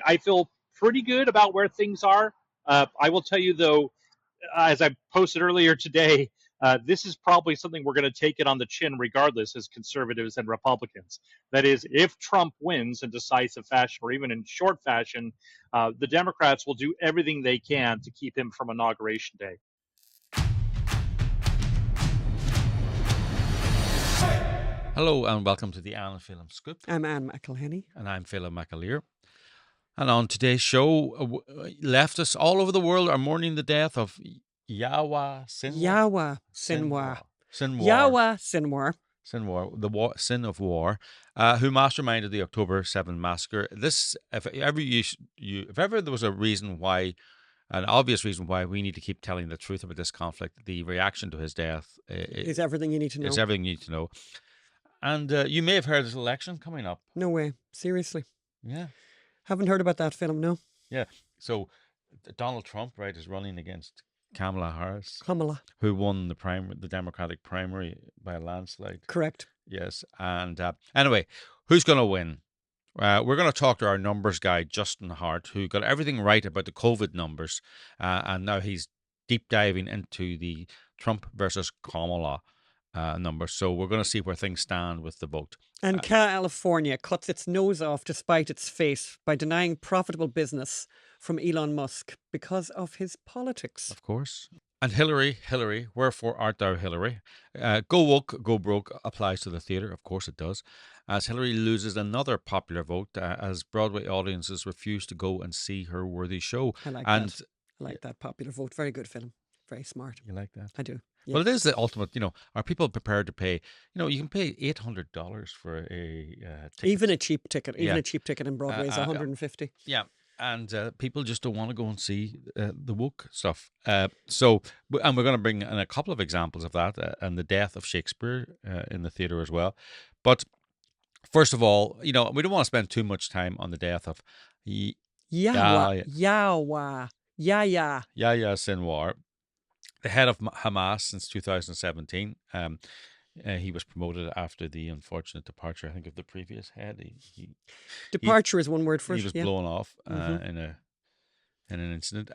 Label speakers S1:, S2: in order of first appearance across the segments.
S1: I feel pretty good about where things are. I will tell you, though, as I posted earlier today, this is probably something we're going to take it on the chin regardless as conservatives and Republicans. That is, if Trump wins in decisive fashion or even in short fashion, the Democrats will do everything they can to keep him from Inauguration Day.
S2: Hello and welcome to the Anne Film Scoop.
S3: I'm Anne McElhenney.
S2: And I'm Philip McAleer. And on today's show, leftists all over the world are mourning the death of Yawa Sinwar.
S3: Yawa Sinwar.
S2: Sinwar.
S3: Yawa Sinwar.
S2: Sinwar, the sin of war, who masterminded the October 7 massacre. This, if ever there was a reason why, an obvious reason why we need to keep telling the truth about this conflict, the reaction to his death
S3: is everything you need to know.
S2: Is everything you need to know. And you may have heard there's an election coming up.
S3: No way. Seriously.
S2: Yeah.
S3: Haven't heard about that film, no.
S2: Yeah. So Donald Trump, right, is running against Kamala Harris.
S3: Kamala.
S2: Who won the Democratic primary by a landslide.
S3: Correct.
S2: Yes. And anyway, who's going to win? We're going to talk to our numbers guy, Justin Hart, who got everything right about the COVID numbers. And now he's deep diving into the Trump versus Kamala numbers. So we're going to see where things stand with the vote.
S3: And California cuts its nose off to spite its face by denying profitable business from Elon Musk because of his politics.
S2: Of course. And Hillary, wherefore art thou Hillary? Go woke, go broke applies to the theatre. Of course it does. As Hillary loses another popular vote as Broadway audiences refuse to go and see her worthy show.
S3: I like that popular vote. Very good film. Very smart.
S2: You like that?
S3: I do.
S2: Yeah. Well, it is the ultimate, are people prepared to pay, you can pay $800 for a ticket.
S3: Even a cheap ticket. Even a cheap ticket in Broadway is $150.
S2: Yeah. And people just don't want to go and see the woke stuff. And we're going to bring in a couple of examples of that and the death of Shakespeare in the theatre as well. But first of all, we don't want to spend too much time on the death of
S3: Yahya
S2: Sinwar, the head of Hamas since 2017. He was promoted after the unfortunate departure, I think, of the previous head.
S3: Departure is one word for it.
S2: He was blown off in an incident.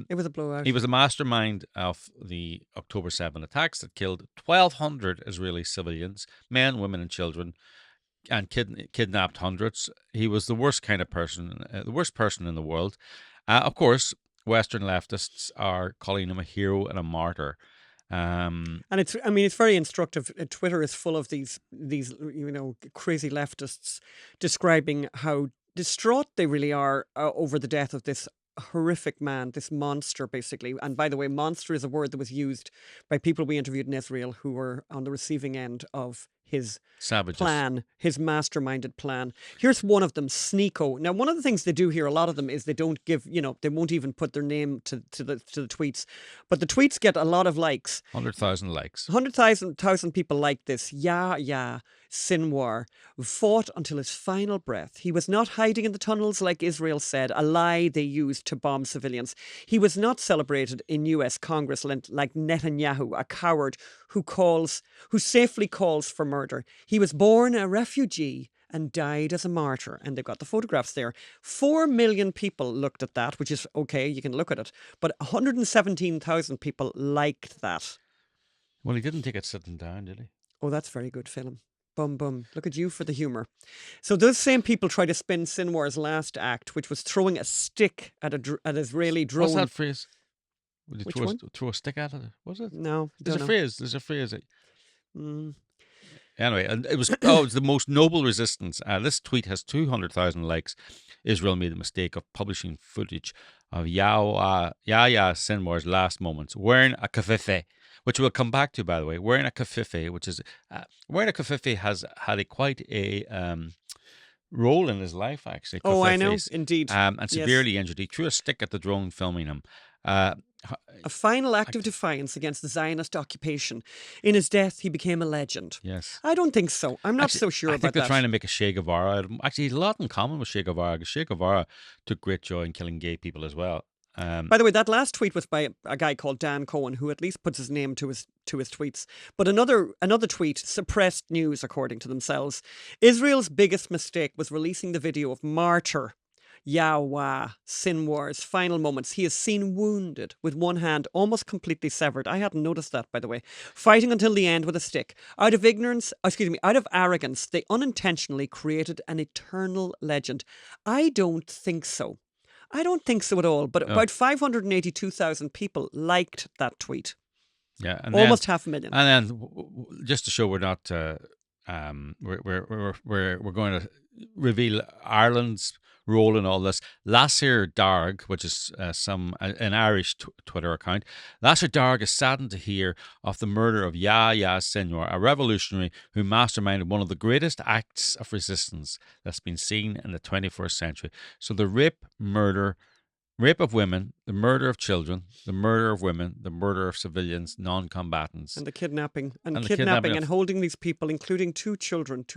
S3: It was a blowout.
S2: He was the mastermind of the October 7 attacks that killed 1,200 Israeli civilians, men, women, and children, and kidnapped hundreds. He was the worst kind of person, the worst person in the world. Of course, Western leftists are calling him a hero and a martyr.
S3: And it's very instructive. Twitter is full of these crazy leftists describing how distraught they really are over the death of this horrific man, this monster, basically. And by the way, monster is a word that was used by people we interviewed in Israel who were on the receiving end of his plan, his masterminded plan. Here's one of them, Sneeko. Now, one of the things they do here, a lot of them, is they don't give, they won't even put their name to the tweets. But the tweets get a lot of likes.
S2: 100,000 likes.
S3: 100,000 people like this. Yahya Sinwar fought until his final breath. He was not hiding in the tunnels like Israel said, a lie they used to bomb civilians. He was not celebrated in US Congress like Netanyahu, a coward who safely calls for murder. He was born a refugee and died as a martyr. And they've got the photographs there. 4 million people looked at that, which is okay, you can look at it. But 117,000 people liked that.
S2: Well, he didn't take it sitting down, did he?
S3: Oh, that's very good film. Bum, bum. Look at you for the humour. So those same people try to spin Sinwar's last act, which was throwing a stick at an Israeli drone.
S2: What's that phrase?
S3: Which one?
S2: Throw a stick at it? Was it?
S3: No.
S2: There's a phrase. Anyway, and it was the most noble resistance. This tweet has 200,000 likes. Israel made the mistake of publishing footage of Yahya Sinwar's last moments wearing a kafefe, which we'll come back to, by the way. Wearing a kafefe, which is wearing a kafefe has had quite a role in his life, actually.
S3: Oh, I know, indeed.
S2: And severely injured. He threw a stick at the drone filming him.
S3: A final act of defiance against the Zionist occupation. In his death, he became a legend.
S2: Yes.
S3: I don't think so. I'm not so sure about that.
S2: I think they're trying to make a Che Guevara out of him. Actually, he's a lot in common with Che Guevara, because Che Guevara took great joy in killing gay people as well.
S3: By the way, that last tweet was by a guy called Dan Cohen, who at least puts his name to his tweets. But another tweet suppressed news, according to themselves. Israel's biggest mistake was releasing the video of Martyr, Yawa, Sinwar's final moments. He is seen wounded with one hand almost completely severed. I hadn't noticed that, by the way. Fighting until the end with a stick. Out of arrogance, they unintentionally created an eternal legend. I don't think so. I don't think so at all. But
S2: No.
S3: about 582,000 people liked that tweet.
S2: Yeah, and
S3: Almost
S2: then,
S3: 500,000.
S2: And then, just to show we're not, we're going to reveal Ireland's role in all this. Lasser Darg, which is an Irish Twitter account, Lasser Darg is saddened to hear of the murder of Yahya Sinwar, a revolutionary who masterminded one of the greatest acts of resistance that's been seen in the 21st century. So the rape of women, the murder of children, the murder of women, the murder of civilians, non-combatants.
S3: And the kidnapping. And
S2: the
S3: kidnapping and holding these people, including two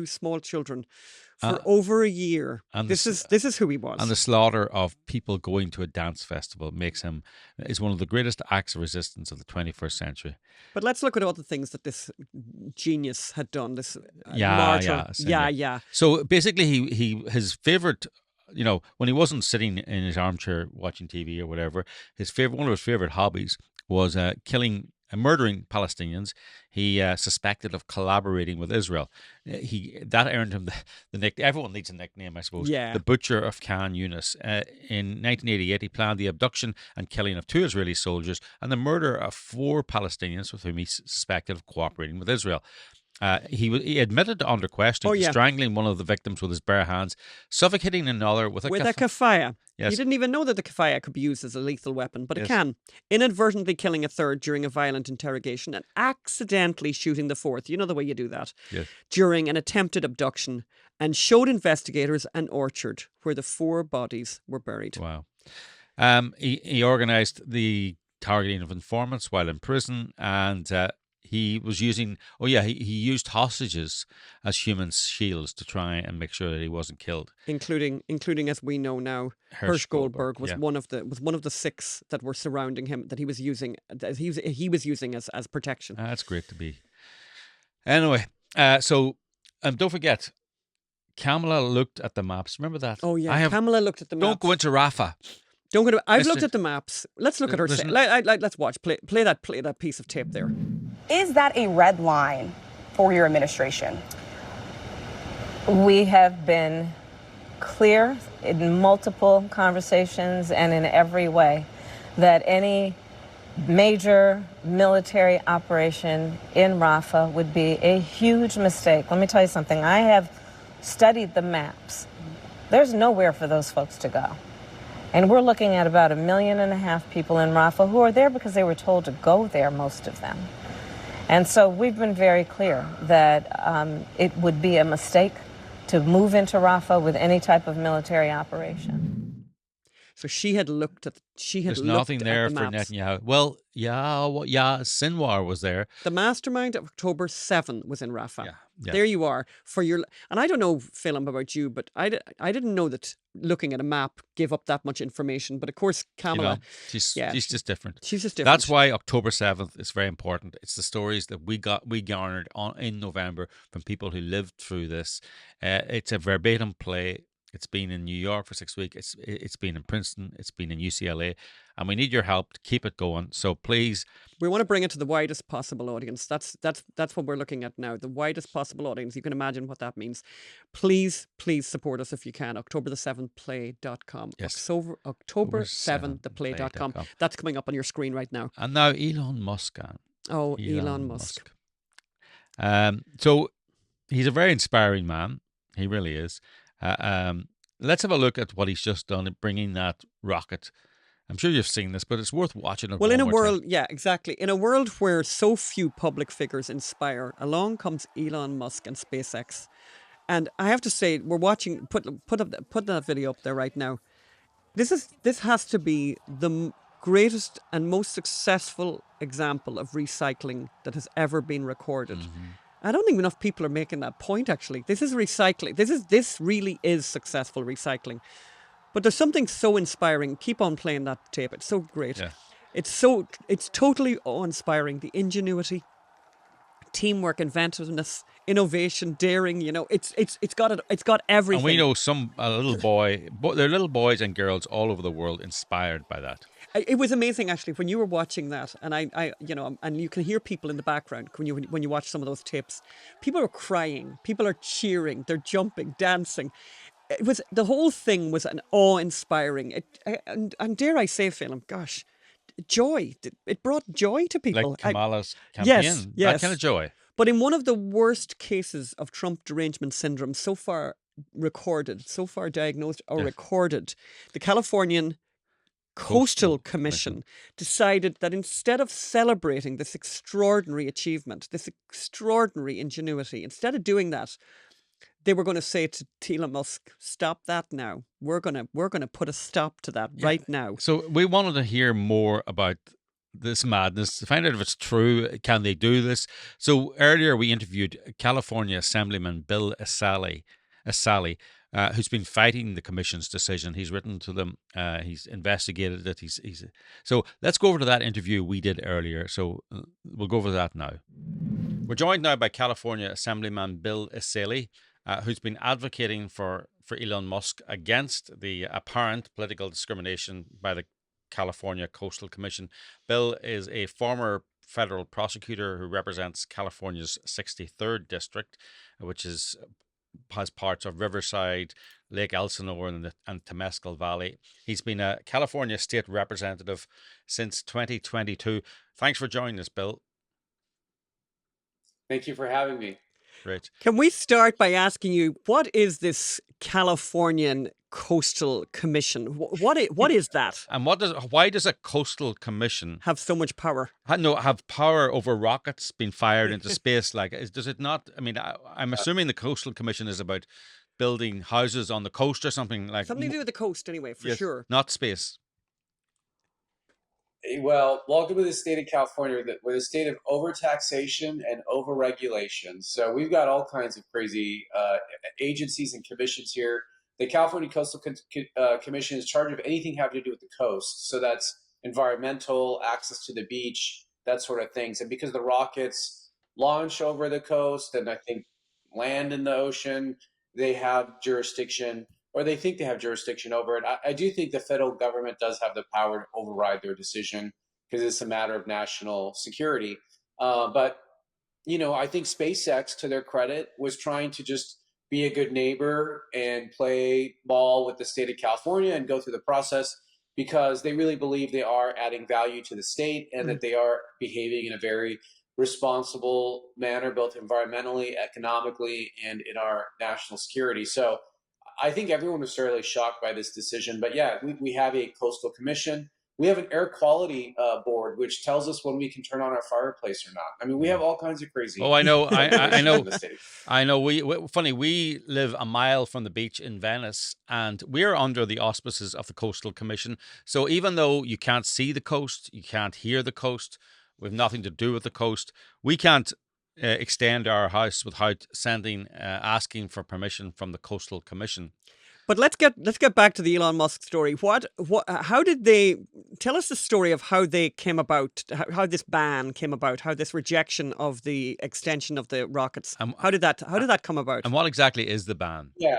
S3: small children, for over a year.
S2: And
S3: this is who he was.
S2: And the slaughter of people going to a dance festival is one of the greatest acts of resistance of the 21st century.
S3: But let's look at all the things that this genius had done. This
S2: martyr.
S3: Yeah.
S2: So basically, his favorite, when he wasn't sitting in his armchair watching TV or whatever, one of his favorite hobbies was killing and murdering Palestinians. He suspected of collaborating with Israel. That earned him the nickname. Everyone needs a nickname, I suppose.
S3: Yeah.
S2: The Butcher of Khan Yunis. In 1988, he planned the abduction and killing of 2 Israeli soldiers and the murder of 4 Palestinians with whom he suspected of cooperating with Israel. He admitted under questioning to strangling one of the victims with his bare hands, suffocating another with a
S3: kafaya.
S2: Yes.
S3: He didn't even know that the kafaya could be used as a lethal weapon, but it can. Inadvertently killing a third during a violent interrogation and accidentally shooting the fourth. You know the way you do that.
S2: Yes.
S3: During an attempted abduction, and showed investigators an orchard where the 4 bodies were buried.
S2: Wow. He organised the targeting of informants while in prison, and he was using, he used hostages as human shields to try and make sure that he wasn't killed.
S3: Including as we know now, Hirsch Goldberg was one of the 6 that were surrounding him that he was using as protection.
S2: That's great to be. Anyway, so don't forget, Kamala looked at the maps. Remember that?
S3: Oh yeah, Kamala looked at the maps.
S2: Don't go into Rafah.
S3: Don't go to. I've looked at the maps. Let's look at her. Let's watch. Play that piece of tape there.
S4: Is that a red line for your administration?
S5: We have been clear in multiple conversations and in every way that any major military operation in Rafah would be a huge mistake. Let me tell you something. I have studied the maps. There's nowhere for those folks to go. And we're looking at about 1.5 million people in Rafah who are there because they were told to go there, most of them. And so we've been very clear that it would be a mistake to move into Rafah with any type of military operation.
S3: So she had looked at.
S2: There's nothing there for Netanyahu. Well, Sinwar was there.
S3: The mastermind of October 7 was in Rafah.
S2: Yeah.
S3: There you are. And I don't know, Phelim, about you, but I didn't know that looking at a map gave up that much information. But of course, Kamala,
S2: she's just different.
S3: She's just different.
S2: That's why October 7th is very important. It's the stories that we garnered in November from people who lived through this. It's a verbatim play. It's been in New York for 6 weeks. It's been in Princeton. It's been in UCLA. And we need your help to keep it going. So please.
S3: We want to bring it to the widest possible audience. That's what we're looking at now. The widest possible audience. You can imagine what that means. Please support us if you can. October7play.com.
S2: Yes.
S3: October7theplay.com. That's coming up on your screen right now.
S2: And now Elon Musk.
S3: Elon Musk.
S2: So he's a very inspiring man. He really is. Let's have a look at what he's just done at bringing that rocket. I'm sure you've seen this, but it's worth watching it.
S3: Well, in a world, exactly. In a world where so few public figures inspire, along comes Elon Musk and SpaceX. And I have to say, we're watching. Put that video up there right now. This has to be the greatest and most successful example of recycling that has ever been recorded. Mm-hmm. I don't think enough people are making that point, actually. This is recycling. This really is successful recycling. But there's something so inspiring. Keep on playing that tape. It's so great.
S2: Yeah.
S3: It's totally awe-inspiring. The ingenuity teamwork, inventiveness, innovation, daring. It's got everything.
S2: And we know there are little boys and girls all over the world inspired by that.
S3: It was amazing, actually, when you were watching that, and and you can hear people in the background when you watch some of those tapes. People are crying, people are cheering, they're jumping, dancing. The whole thing was an awe-inspiring. And dare I say, Phelim, gosh, joy. It brought joy to people.
S2: Like Kamala's campaign.
S3: Yes.
S2: That kind of joy.
S3: But in one of the worst cases of Trump derangement syndrome so far diagnosed or recorded, the Californian Coastal Commission decided that instead of celebrating this extraordinary achievement, this extraordinary ingenuity, instead of doing that, they were going to say to Elon Musk, "Stop that now. We're gonna put a stop to that right now."
S2: So we wanted to hear more about this madness, to find out if it's true. Can they do this? So earlier we interviewed California Assemblyman Bill Asali, who's been fighting the commission's decision. He's written to them. He's investigated it. So let's go over to that interview we did earlier. So we'll go over that now. We're joined now by California Assemblyman Bill Asali, who's been advocating for Elon Musk against the apparent political discrimination by the California Coastal Commission. Bill is a former federal prosecutor who represents California's 63rd District, which has parts of Riverside, Lake Elsinore, and Temescal Valley. He's been a California state representative since 2022. Thanks for joining us, Bill.
S6: Thank you for having me.
S2: Great.
S3: Can we start by asking you, what is this Californian Coastal Commission? What is that?
S2: And why does a coastal commission
S3: have so much power?
S2: Have power over rockets being fired into space? Does it not? I mean, I'm assuming the Coastal Commission is about building houses on the coast or something like.
S3: Something to do with the coast, anyway, for sure.
S2: Not space.
S6: Well, welcome to the state of California. We're a state of overtaxation and overregulation. So we've got all kinds of crazy agencies and commissions here. The California Coastal Commission is charged of anything having to do with the coast. So that's environmental, access to the beach, that sort of things. And because the rockets launch over the coast and I think land in the ocean, they have jurisdiction, or they think they have jurisdiction over it. I do think the federal government does have the power to override their decision because it's a matter of national security. But, I think SpaceX, to their credit, was trying to just be a good neighbor and play ball with the state of California and go through the process because they really believe they are adding value to the state and that they are behaving in a very responsible manner, both environmentally, economically, and in our national security. So I think everyone was fairly shocked by this decision. But yeah, we have a coastal commission. We have an air quality board, which tells us when we can turn on our fireplace or not. I mean, we have all kinds of crazy.
S2: Oh, I know. I know. I know. We live a mile from the beach in Venice, and we're under the auspices of the Coastal Commission. So even though you can't see the coast, you can't hear the coast, we have nothing to do with the coast, we can't extend our house without asking for permission from the Coastal Commission.
S3: But let's get back to the Elon Musk story. How did they tell us the story of how they came about, how this ban came about, how this rejection of the extension of the rockets? How did that come about?
S2: And what exactly is the ban?
S6: Yeah.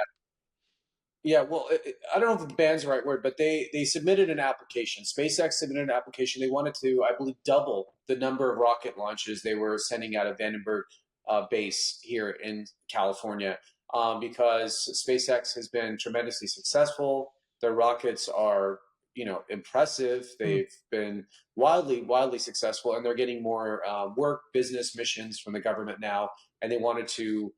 S6: Well, I don't know if the ban's the right word, but they submitted an application. SpaceX submitted an application. They wanted to, I believe, double the number of rocket launches they were sending out of Vandenberg base here in California. Because SpaceX has been tremendously successful. Their rockets are, impressive. They've been wildly successful, and they're getting more work, business missions from the government now. And they wanted to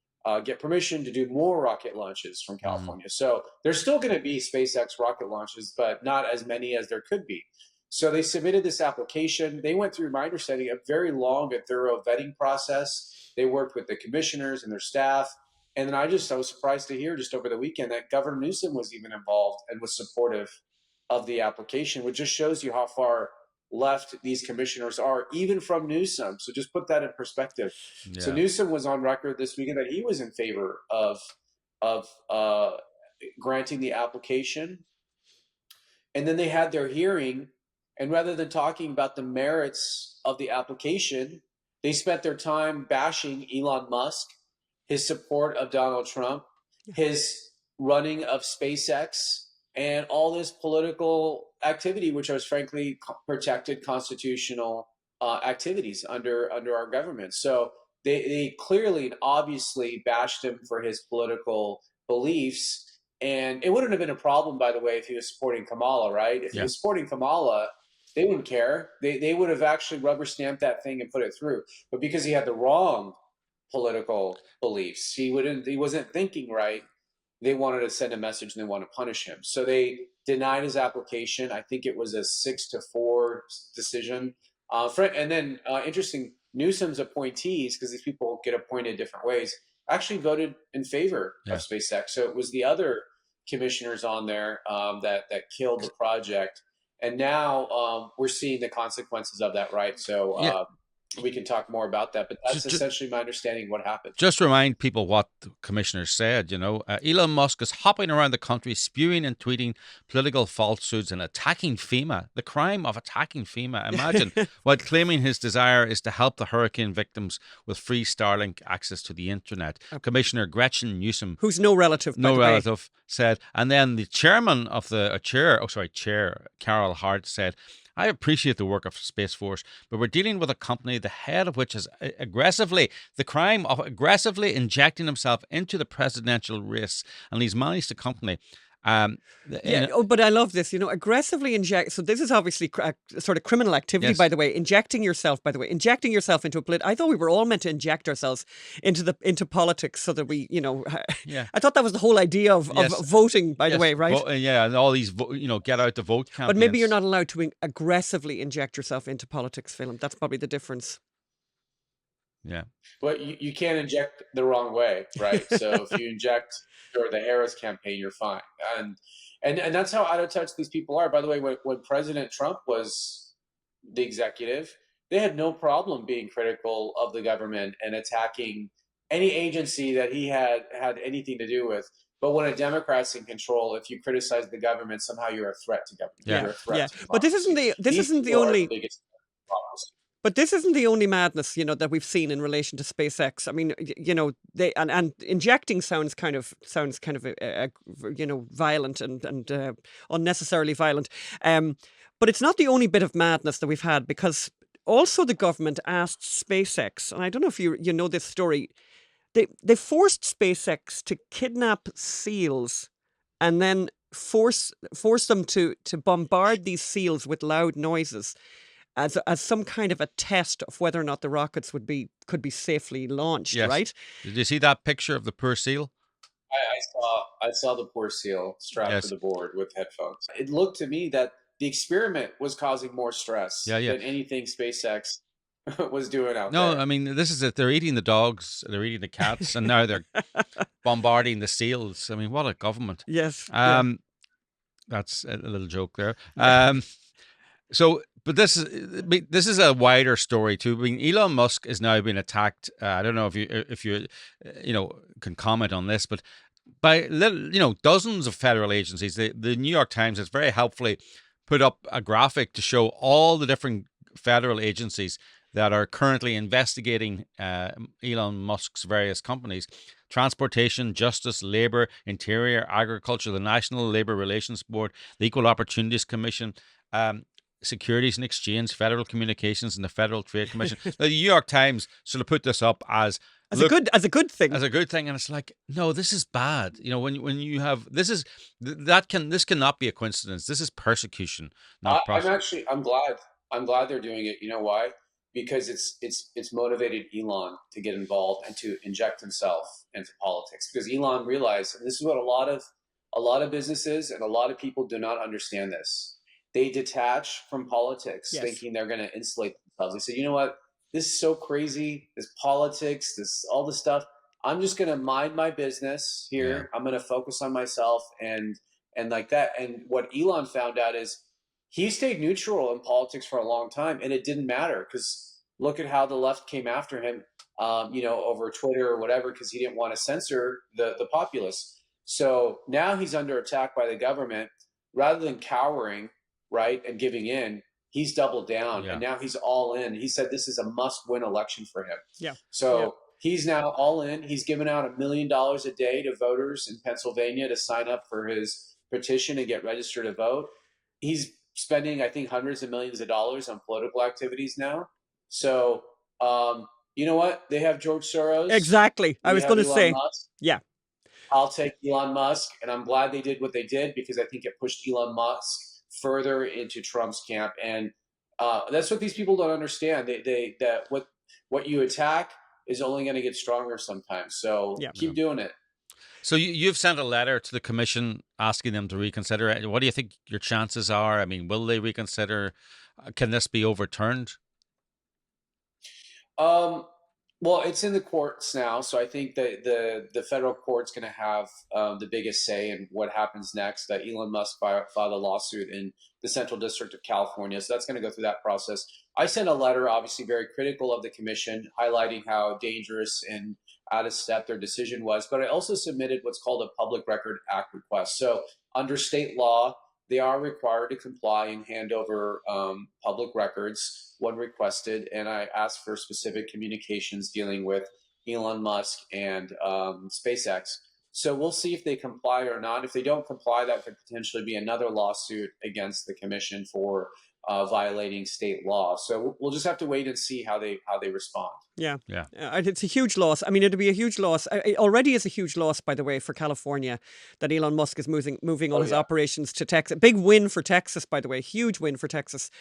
S6: get permission to do more rocket launches from California. So there's still going to be SpaceX rocket launches, but not as many as there could be. So they submitted this application. They went through, my understanding, a very long and thorough vetting process. They worked with the commissioners and their staff. And then I was surprised to hear just over the weekend that Governor Newsom was even involved and was supportive of the application, which just shows you how far left these commissioners are, even from Newsom. So just put that in perspective. Yeah. So Newsom was on record this weekend that he was in favor of granting the application. And then they had their hearing, and rather than talking about the merits of the application, They spent their time bashing Elon Musk, his support of Donald Trump, his running of SpaceX, and all this political activity, which was frankly protected constitutional activities under our government. So they clearly and obviously bashed him for his political beliefs. And it wouldn't have been a problem, by the way, if he was supporting Kamala, right? If he was supporting Kamala, they wouldn't care. They would have actually rubber stamped that thing and put it through. But because he had the wrong political beliefs, he wasn't thinking right. They wanted to send a message and they want to punish him. So they denied his application. I think it was a 6-4 decision. And then interesting, Newsom's appointees, because these people get appointed different ways, actually voted in favor of SpaceX. So it was the other commissioners on there that killed the project. And now we're seeing the consequences of that, right? So we can talk more about that, but that's essentially my understanding of what happened.
S2: Just remind people what the commissioner said. Elon Musk is hopping around the country, spewing and tweeting political falsehoods and attacking FEMA. The crime of attacking FEMA, imagine, while claiming his desire is to help the hurricane victims with free Starlink access to the internet. Commissioner Gretchen Newsom,
S3: who's no relative,
S2: said, and then the chairman of the chair, Carol Hart, said, I appreciate the work of Space Force, but we're dealing with a company, the head of which is the crime of aggressively injecting himself into the presidential race, and he's managed the company.
S3: But I love this, aggressively inject. So this is obviously sort of criminal activity, by the way. Injecting yourself into a I thought we were all meant to inject ourselves into politics so that we, I thought that was the whole idea of voting, by the way, right?
S2: And all these, get out the vote campaigns.
S3: But maybe you're not allowed to aggressively inject yourself into politics, Phelim. That's probably the difference.
S2: Yeah.
S6: But you can't inject the wrong way, right? So if you inject or the Harris campaign, you're fine. And that's how out of touch these people are. By the way, when President Trump was the executive, they had no problem being critical of the government and attacking any agency that he had anything to do with. But when a Democrat's in control, if you criticize the government, somehow you're a threat to government.
S2: Yeah.
S6: You're a threat to
S3: but this isn't the only biggest problems. But this isn't the only madness, that we've seen in relation to SpaceX. I mean, they and injecting sounds kind of violent and unnecessarily violent. But it's not the only bit of madness that we've had, because also the government asked SpaceX, and I don't know if you know this story. They forced SpaceX to kidnap seals and then force them to bombard these seals with loud noises, as some kind of a test of whether or not the rockets could be safely launched, right?
S2: Did you see that picture of the poor seal?
S6: I saw the poor seal strapped to the board with headphones. It looked to me that the experiment was causing more stress than anything SpaceX was doing out there.
S2: No, I mean, this is it. They're eating the dogs, they're eating the cats, and now they're bombarding the seals. I mean, what a government.
S3: Yes.
S2: That's a little joke there. But this is a wider story too. I mean, Elon Musk is now being attacked. I don't know if you can comment on this, but by dozens of federal agencies. The New York Times has very helpfully put up a graphic to show all the different federal agencies that are currently investigating Elon Musk's various companies: Transportation, Justice, Labor, Interior, Agriculture, the National Labor Relations Board, the Equal Opportunities Commission, Securities and Exchange, Federal Communications, and the Federal Trade Commission. Now, the New York Times sort of put this up as a good thing, and it's like, no, this is bad. When you have this cannot be a coincidence. This is persecution, not prosecution.
S6: I'm glad they're doing it. You know why? Because it's motivated Elon to get involved and to inject himself into politics. Because Elon realized, and this is what a lot of businesses and a lot of people do not understand this. They detach from politics, thinking they're going to insulate themselves. They say, you know what? This is so crazy. This politics, all this stuff. I'm just going to mind my business here. Yeah. I'm going to focus on myself and like that. And what Elon found out is he stayed neutral in politics for a long time, and it didn't matter, because look at how the left came after him, over Twitter or whatever, because he didn't want to censor the populace. So now he's under attack by the government. Rather than cowering, right, and giving in, he's doubled down,
S2: Yeah.
S6: and now he's all in. He said this is a must-win election for him.
S3: Yeah.
S6: So he's now all in. He's given out $1 million a day to voters in Pennsylvania to sign up for his petition and get registered to vote. He's spending, I think, hundreds of millions of dollars on political activities now. So, you know what? They have George Soros.
S3: Exactly. I was going to say, yeah.
S6: I'll take Elon Musk, and I'm glad they did what they did because I think it pushed Elon Musk further into Trump's camp, and that's what these people don't understand. That what you attack is only going to get stronger sometimes. So keep doing it.
S2: So you've sent a letter to the commission asking them to reconsider it. What do you think your chances are? I mean, will they reconsider? Can this be overturned?
S6: Well, it's in the courts now, so I think that the federal court's going to have the biggest say in what happens next. Elon Musk filed a lawsuit in the Central District of California, so that's going to go through that process. I sent a letter, obviously very critical of the commission, highlighting how dangerous and out of step their decision was, but I also submitted what's called a Public Record Act request. So under state law, they are required to comply and hand over public records when requested. And I asked for specific communications dealing with Elon Musk and SpaceX. So we'll see if they comply or not. If they don't comply, that could potentially be another lawsuit against the commission for violating state law. So we'll just have to wait and see how they respond.
S3: Yeah. It's a huge loss. I mean, it'd be a huge loss. It already is a huge loss, by the way, for California that Elon Musk is moving all his operations to Texas. Big win for Texas, by the way. Huge win for Texas.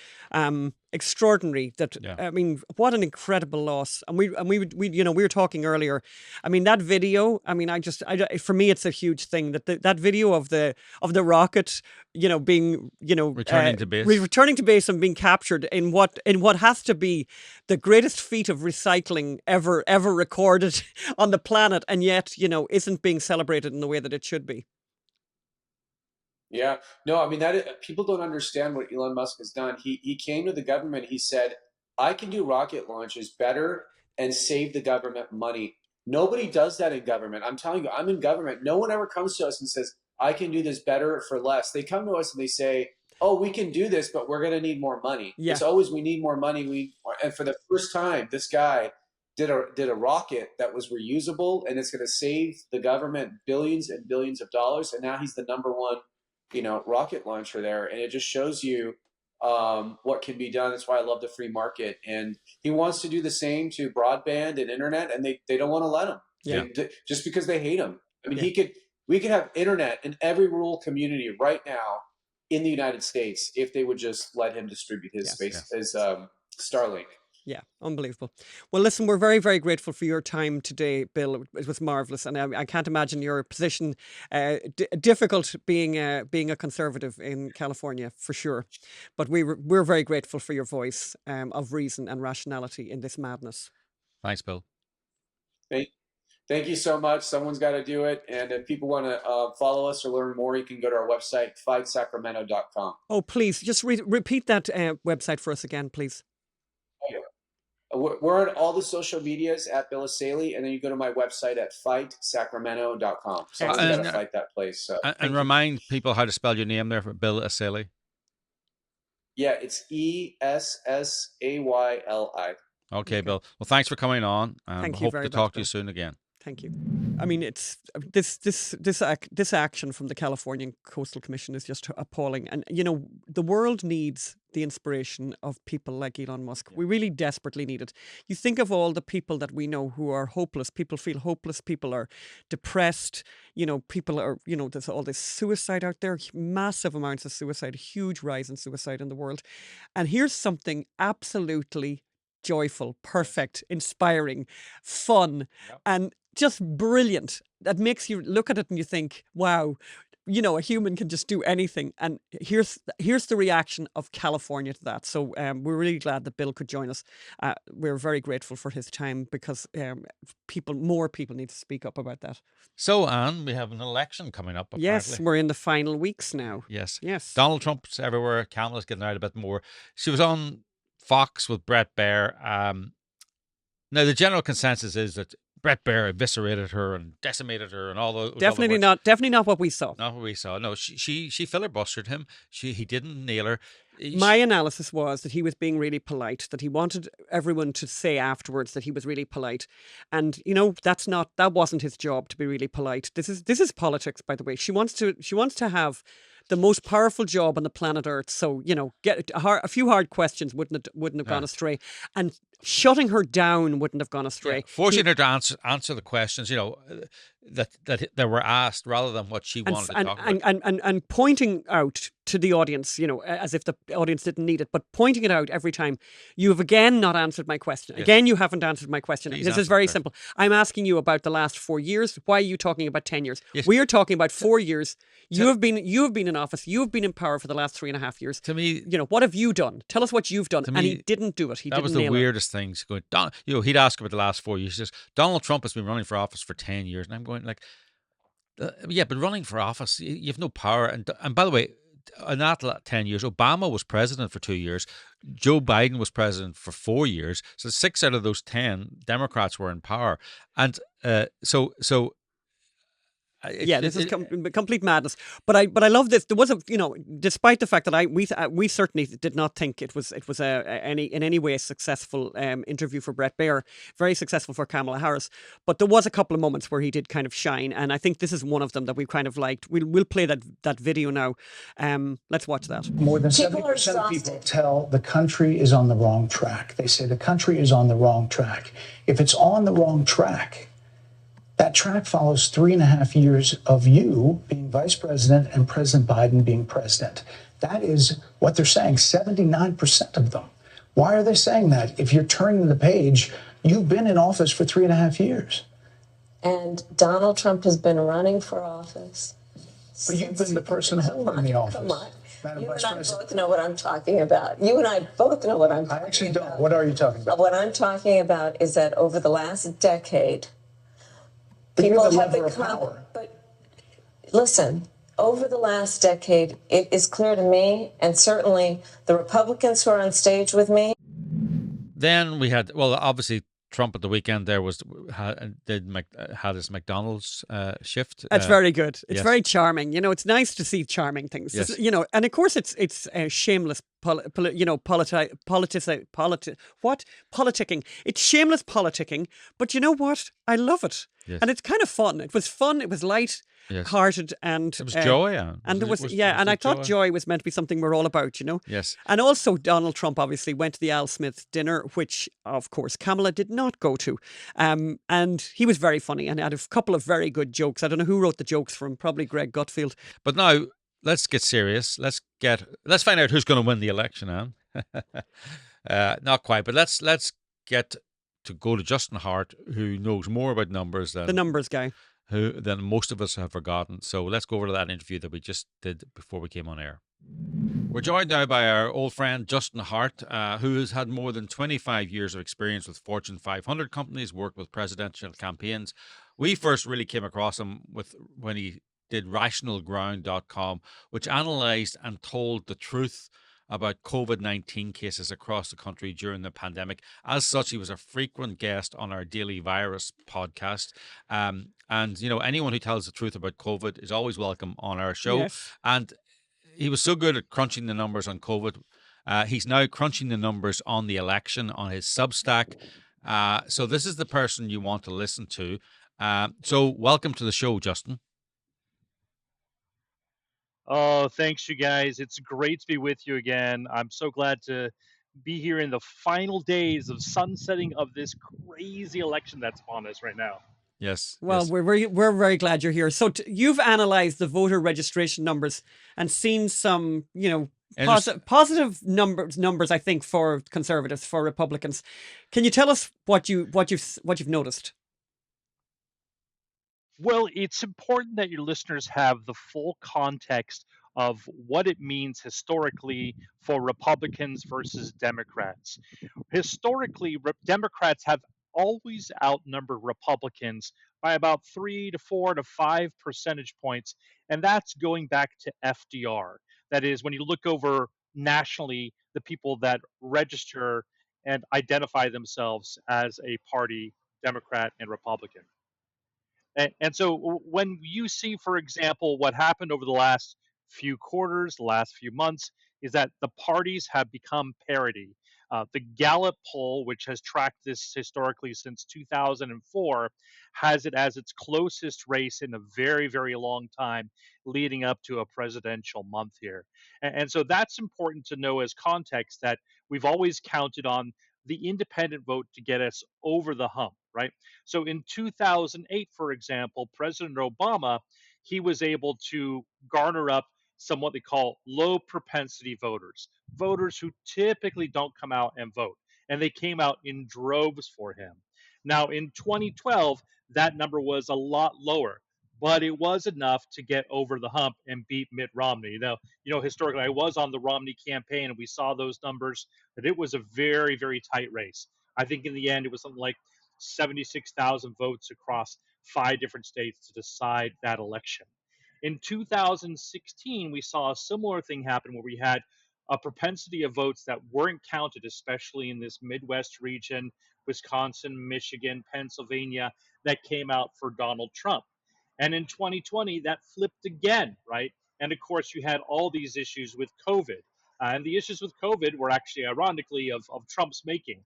S3: Extraordinary. I mean, what an incredible loss. And we were talking earlier. I mean, that video. I mean, for me, it's a huge thing that video of the rocket, being returning to base and being captured in what has to be the greatest feat of recycling ever recorded on the planet, and yet isn't being celebrated in the way that it should be.
S6: Yeah, no, I mean people don't understand what Elon Musk has done. He came to the government. He said, "I can do rocket launches better and save the government money." Nobody does that in government. I'm telling you, I'm in government. No one ever comes to us and says, "I can do this better for less." They come to us and they say, "Oh, we can do this, but we're going to need more money." Yeah. It's always we need more money. And for the first time, this guy did a rocket that was reusable, and it's going to save the government billions and billions of dollars. And now he's the number one, rocket launcher there, and it just shows you what can be done. That's why I love the free market. And he wants to do the same to broadband and internet, and they don't want to let him.
S3: Yeah.
S6: Just because they hate him. I mean, we could have internet in every rural community right now in the United States if they would just let him distribute his his Starlink.
S3: Yeah, unbelievable. Well, listen, we're very, very grateful for your time today, Bill. It was marvellous, and I can't imagine your position difficult being a conservative in California, for sure. But we're very grateful for your voice of reason and rationality in this madness.
S2: Thanks, Bill.
S6: Thank you so much. Someone's got to do it. And if people want to follow us or learn more, you can go to our website, fightsacramento.com.
S3: Oh, please, just repeat that website for us again, please.
S6: We're on all the social medias at Bill Assaili, and then you go to my website at fightsacramento.com. Someone's got to fight that place. So.
S2: And remind people how to spell your name there for Bill Assaili.
S6: Yeah, it's Essayyli.
S3: Okay.
S2: Okay, Bill. Well, thanks for coming on.
S3: Thank you
S2: hope
S3: very
S2: to
S3: much,
S2: talk to
S3: Bill.
S2: you soon again.
S3: Thank you. I mean, it's this action from the Californian Coastal Commission is just appalling. And, the world needs the inspiration of people like Elon Musk. We really desperately need it. You think of all the people that we know who are hopeless. People feel hopeless. People are depressed. People are, there's all this suicide out there, massive amounts of suicide, a huge rise in suicide in the world. And here's something absolutely joyful, perfect, inspiring, fun, and just brilliant. That makes you look at it and you think, wow, a human can just do anything. And here's the reaction of California to that. So we're really glad that Bill could join us. We're very grateful for his time because more people need to speak up about that.
S2: So, Anne, we have an election coming up. Apparently.
S3: Yes, we're in the final weeks now.
S2: Yes.
S3: Donald
S2: Trump's everywhere. Kamala's getting out a bit more. She was on Fox with Brett Baer. Now, the general consensus is that Brett Baer eviscerated her and decimated her and all those
S3: Definitely
S2: other words.
S3: definitely not what we saw.
S2: Not what we saw. No, she filibustered him. He didn't nail her.
S3: My analysis was that he was being really polite, that he wanted everyone to say afterwards that he was really polite. And that wasn't his job to be really polite. This is politics, by the way. She wants to have the most powerful job on the planet Earth. So, get a few hard questions wouldn't have gone astray. And shutting her down wouldn't have gone astray.
S2: Yeah, forcing her to answer the questions, that were asked rather than what she wanted to talk about.
S3: And pointing out to the audience, as if the audience didn't need it, but pointing it out every time. You have again not answered my question.
S2: Yes.
S3: Again, you haven't answered my question.
S2: Please
S3: This is
S2: answer
S3: very
S2: the
S3: simple. I'm asking you about the last 4 years. Why are you talking about 10 years?
S2: Yes.
S3: We are talking about 4 years. You have been in office. You have been in power for the last 3.5 years.
S2: To me,
S3: what have you done? Tell us what you've done. And he didn't do it.
S2: That was the weirdest thing. He'd ask about the last 4 years. He says, Donald Trump has been running for office for 10 years. And I'm going like, yeah, but running for office, you have no power. And by the way, in that 10 years, Obama was president for 2 years. Joe Biden was president for 4 years. So 6 out of those 10 Democrats were in power. And
S3: this is complete madness. But I love this. There was despite the fact that we certainly did not think it was in any way a successful interview for Brett Baer, very successful for Kamala Harris. But there was a couple of moments where he did kind of shine, and I think this is one of them that we kind of liked. We'll play that video now. Let's watch that.
S7: More than 70% of people tell the country is on the wrong track. They say the country is on the wrong track. If it's on the wrong track, that track follows 3.5 years of you being vice president and President Biden being president. That is what they're saying, 79% of them. Why are they saying that? If you're turning the page, you've been in office for 3.5 years.
S5: And Donald Trump has been running for office.
S7: But you've been the person holding the office.
S5: Come on.
S7: Madam
S5: You
S7: Vice
S5: and I
S7: President.
S5: both know what I'm talking about. You and I both know what I'm talking about.
S7: I actually don't. What are you talking about?
S5: What I'm talking about is that over the last decade,
S7: But you're
S5: people
S7: the
S5: have
S7: lever of
S5: become.
S7: power.
S5: But listen, over the last decade, it is clear to me, and certainly the Republicans who are on stage with me.
S2: Then we had, obviously Trump at the weekend there had his McDonald's shift.
S3: That's very good. It's
S2: yes.
S3: very charming. It's nice to see charming things.
S2: Yes.
S3: And of course it's shameless. Politicking. It's shameless politicking, but you know what? I love it,
S2: Yes.
S3: and it's kind of fun. It was fun. It was light.
S2: Yes.
S3: Hearted and
S2: It was joy,
S3: and there was and I thought joy was meant to be something we're all about,
S2: Yes.
S3: And also Donald Trump obviously went to the Al Smith dinner, which of course Kamala did not go to, and he was very funny and had a couple of very good jokes. I don't know who wrote the jokes for him, probably Greg Gutfield.
S2: But now let's get serious. Let's find out who's going to win the election, Anne. Not quite, but let's get to go to Justin Hart, who knows more about numbers than
S3: the numbers guy.
S2: Than most of us have forgotten. So let's go over to that interview that we just did before we came on air. We're joined now by our old friend Justin Hart, who has had more than 25 years of experience with Fortune 500 companies, worked with presidential campaigns. We first really came across him when he did rationalground.com, which analysed and told the truth about COVID-19 cases across the country during the pandemic. As such, he was a frequent guest on our Daily Virus podcast. And, anyone who tells the truth about COVID is always welcome on our show.
S3: Yes.
S2: And he was so good at crunching the numbers on COVID. He's now crunching the numbers on the election on his Substack. So this is the person you want to listen to. So welcome to the show, Justin.
S1: Oh, thanks, you guys. It's great to be with you again. I'm so glad to be here in the final days of sunsetting of this crazy election that's upon us right now.
S2: Yes.
S3: Well,
S2: yes.
S3: we're very glad you're here. So you've analysed the voter registration numbers and seen some, positive numbers. I think for Conservatives, for Republicans. Can you tell us what you've noticed?
S1: Well, it's important that your listeners have the full context of what it means historically for Republicans versus Democrats. Historically, Democrats have always outnumbered Republicans by about 3 to 4 to 5 percentage points, and that's going back to FDR. That is, when you look over nationally, the people that register and identify themselves as a party Democrat and Republican. And so when you see, for example, what happened over the last few quarters, the last few months, is that the parties have become parity. The Gallup poll, which has tracked this historically since 2004, has it as its closest race in a very, very long time, leading up to a presidential month here. And so that's important to know as context that we've always counted on the independent vote to get us over the hump, right? So in 2008, for example, President Obama, he was able to garner up some what they call low propensity voters, voters who typically don't come out and vote. And they came out in droves for him. Now, in 2012, that number was a lot lower, but it was enough to get over the hump and beat Mitt Romney. Now, historically, I was on the Romney campaign and we saw those numbers, that it was a very, very tight race. I think in the end, it was something like 76,000 votes across 5 different states to decide that election. In 2016, we saw a similar thing happen where we had a propensity of votes that weren't counted, especially in this Midwest region, Wisconsin, Michigan, Pennsylvania, that came out for Donald Trump. And in 2020, that flipped again, right? And of course, you had all these issues with COVID. And the issues with COVID were actually, ironically, of Trump's making.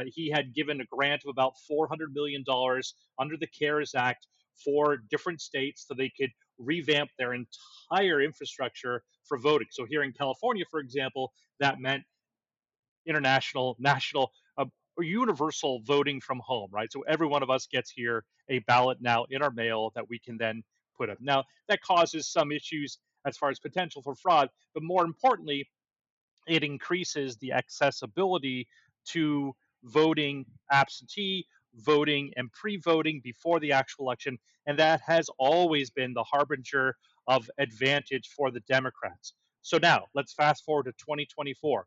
S1: He had given a grant of about $400 million under the CARES Act for different states so they could revamp their entire infrastructure for voting. So here in California, for example, that meant international, national, or universal voting from home, right? So every one of us gets here a ballot now in our mail that we can then put up. Now, that causes some issues as far as potential for fraud, but more importantly, it increases the accessibility to voting absentee, voting and pre-voting before the actual election, and that has always been the harbinger of advantage for the Democrats. So now let's fast forward to 2024.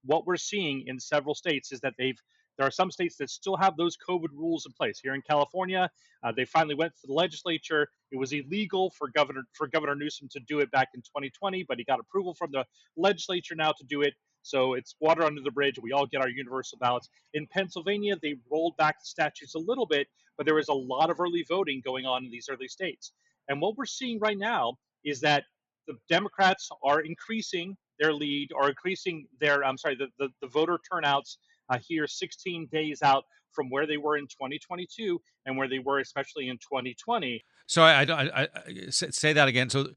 S1: What we're seeing in several states is that there are some states that still have those COVID rules in place. Here in California, they finally went to the legislature. It was illegal for Governor Newsom to do it back in 2020, but he got approval from the legislature now to do it. So it's water under the bridge. We all get our universal ballots. In Pennsylvania, they rolled back the statutes a little bit, but there was a lot of early voting going on in these early states. And what we're seeing right now is that the Democrats are increasing their lead, or increasing their, the voter turnouts here 16 days out from where they were in 2022 and where they were especially in 2020.
S2: So I say that again. So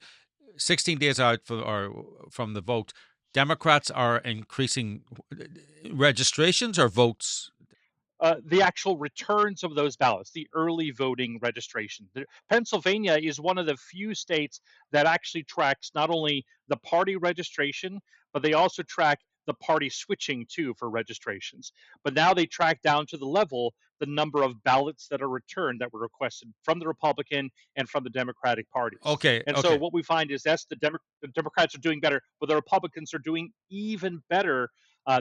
S2: 16 days out from the vote, Democrats are increasing registrations or votes?
S1: The actual returns of those ballots, the early voting registration. Pennsylvania is one of the few states that actually tracks not only the party registration, but they also track the party switching too for registrations. But now they track down to the number of ballots that are returned that were requested from the Republican and from the Democratic parties.
S2: Okay.
S1: And so what we find is the Democrats are doing better, but the Republicans are doing even better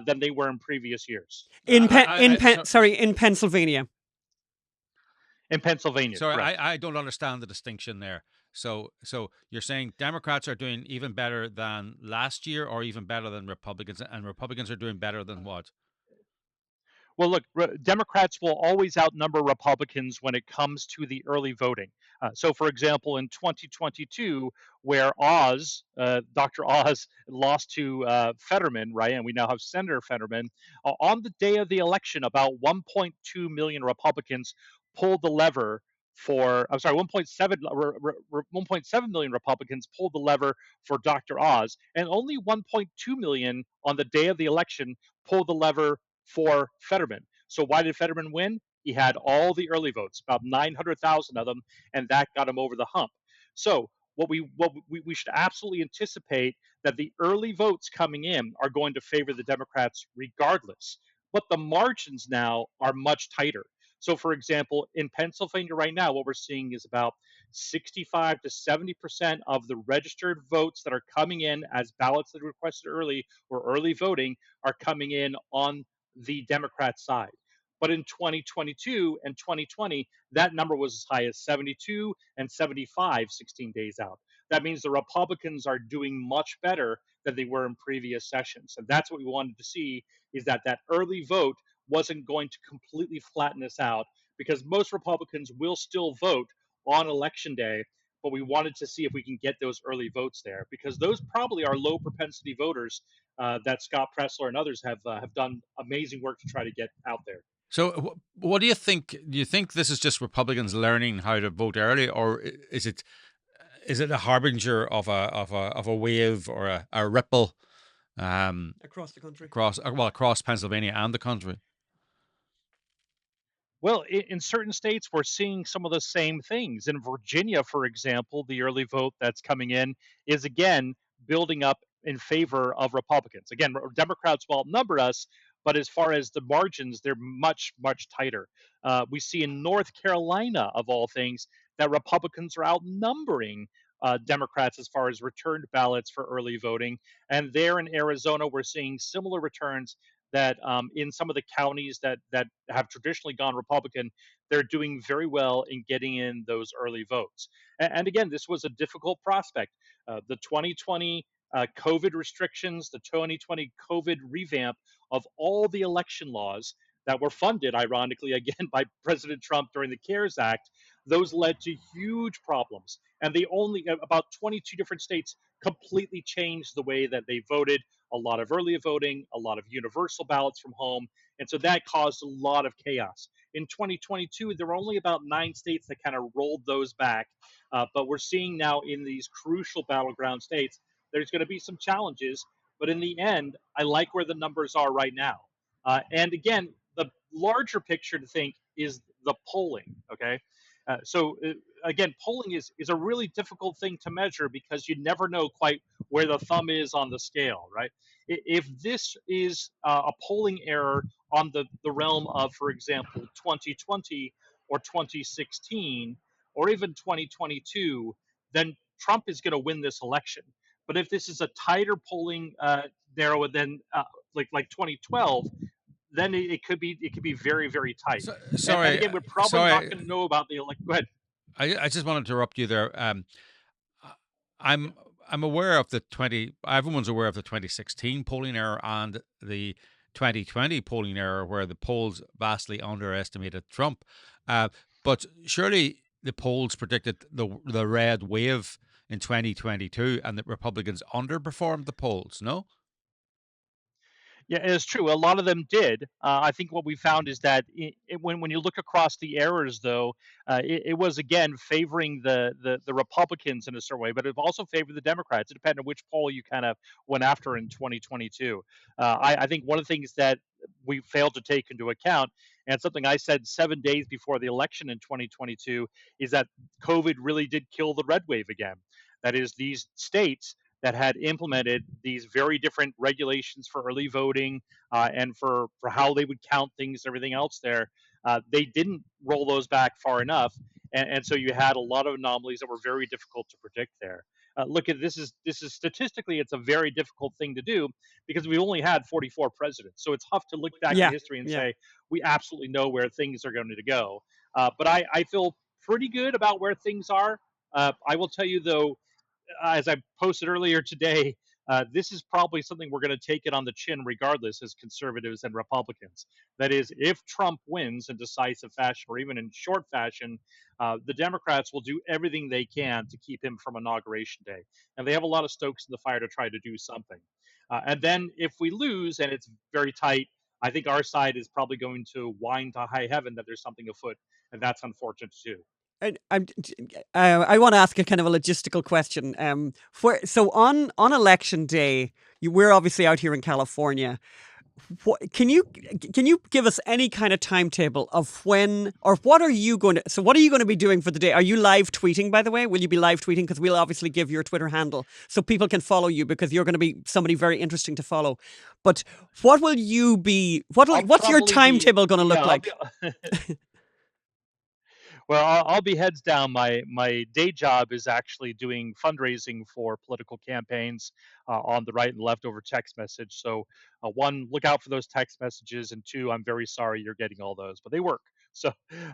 S1: than they were in previous years.
S3: In Pennsylvania.
S1: In Pennsylvania.
S2: Sorry, I don't understand the distinction there. So you're saying Democrats are doing even better than last year, or even better than Republicans, and Republicans are doing better than what?
S1: Well, look, Democrats will always outnumber Republicans when it comes to the early voting. So, for example, in 2022, where Dr. Oz lost to Fetterman, right, and we now have Senator Fetterman, on the day of the election, about 1.2 million Republicans pulled the lever for, 1.7 million Republicans pulled the lever for Dr. Oz, and only 1.2 million on the day of the election pulled the lever for Fetterman. So why did Fetterman win? He had all the early votes, about 900,000 of them, and that got him over the hump. So what we should absolutely anticipate that the early votes coming in are going to favor the Democrats regardless. But the margins now are much tighter. So, for example, in Pennsylvania right now, what we're seeing is about 65 to 70% of the registered votes that are coming in as ballots that are requested early or early voting are coming in on the Democrat side. But in 2022 and 2020, that number was as high as 72 and 75 16 days out. That means the Republicans are doing much better than they were in previous sessions. And that's what we wanted to see, is that early vote wasn't going to completely flatten us out, because most Republicans will still vote on election day, but we wanted to see if we can get those early votes there, because those probably are low propensity voters that Scott Pressler and others have done amazing work to try to get out there.
S2: So, what do you think? Do you think this is just Republicans learning how to vote early, or is it a harbinger of a wave or a ripple
S3: across the country,
S2: across Pennsylvania and the country?
S1: Well, in certain states, we're seeing some of the same things. In Virginia, for example, the early vote that's coming in is again building up in favor of Republicans. Again, Democrats will outnumber us, but as far as the margins, they're much, much tighter. We see in North Carolina, of all things, that Republicans are outnumbering Democrats as far as returned ballots for early voting. And there in Arizona, we're seeing similar returns that in some of the counties that have traditionally gone Republican, they're doing very well in getting in those early votes. And again, this was a difficult prospect. The 2020 COVID restrictions, the 2020 COVID revamp of all the election laws that were funded, ironically, again, by President Trump during the CARES Act, those led to huge problems. And they only, about 22 different states completely changed the way that they voted, a lot of early voting, a lot of universal ballots from home. And so that caused a lot of chaos. In 2022, there were only about 9 states that kind of rolled those back. But we're seeing now in these crucial battleground states, there's going to be some challenges. But in the end, I like where the numbers are right now. And again, the larger picture to think is the polling, okay? Again, polling is a really difficult thing to measure because you never know quite where the thumb is on the scale, right? If this is a polling error on the realm of, for example, 2020 or 2016 or even 2022, then Trump is going to win this election. But if this is a tighter polling narrow than like 2012, then it could be very, very tight.
S2: Sorry,
S1: and again, we're probably not going to know about the election. Go ahead.
S2: I just want to interrupt you there. I'm aware of the everyone's aware of the 2016 polling error and the 2020 polling error, where the polls vastly underestimated Trump. But surely the polls predicted the red wave in 2022, and that Republicans underperformed the polls. No.
S1: Yeah, it's true. A lot of them did. I think what we found is that when you look across the errors, though, it was again favoring the Republicans in a certain way, but it also favored the Democrats. It depended on which poll you kind of went after in 2022. I think one of the things that we failed to take into account, and something I said 7 days before the election in 2022, is that COVID really did kill the red wave again. That is, these states that had implemented these very different regulations for early voting and for how they would count things, everything else there. They didn't roll those back far enough, and so you had a lot of anomalies that were very difficult to predict there. Look at this is statistically, it's a very difficult thing to do because we only had 44 presidents, so it's tough to look back in history and say we absolutely know where things are going to go. But I feel pretty good about where things are. I will tell you though, as I posted earlier today, this is probably something we're going to take it on the chin regardless as conservatives and Republicans. That is, if Trump wins in decisive fashion or even in short fashion, the Democrats will do everything they can to keep him from Inauguration Day. And they have a lot of stokes in the fire to try to do something. And then if we lose and it's very tight, I think our side is probably going to whine to high heaven that there's something afoot. And that's unfortunate too.
S3: I want to ask a kind of a logistical question. So on election day, we're obviously out here in California. Can you give us any kind of timetable of when, or what are you going to? So what are you going to be doing for the day? Are you live tweeting, by the way? Will you be live tweeting? Because we'll obviously give your Twitter handle so people can follow you, because you're going to be somebody very interesting to follow. But what will you be? What's your timetable going to look like?
S1: Well, I'll be heads down. My day job is actually doing fundraising for political campaigns on the right and left over text message. So, one, look out for those text messages, and two, I'm very sorry you're getting all those, but they work. So,